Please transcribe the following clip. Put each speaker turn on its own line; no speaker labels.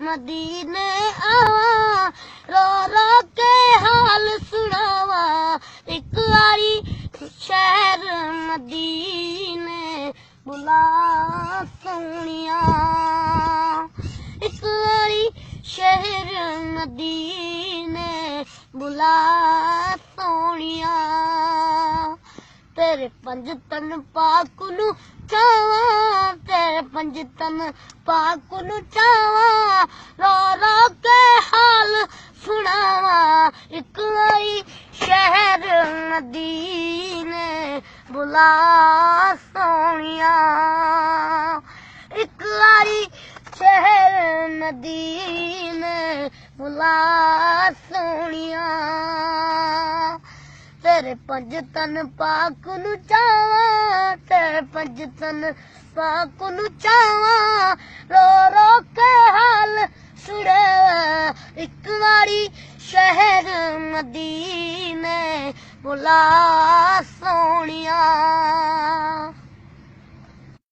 मदीने आवा रो रो के हाल सुनावा एक बारी शहर मदीने बुला सोनिया एक बारी शहर मदीने बुला सोनिया तेरे पंज तन पाक नू चावा तेरे पंज तन पाक नू चावा रो रो के हाल सुनावा एक बारी शहर मदीने बुला सोनिया एक बारी शहर मदीने बुला सोनिया तेरे पंज तन पाक नू चावा तेरे पंज तन पाक नू चावा रो रो के हाल सुने एक बारी शहर मदीने बुला सोनिया।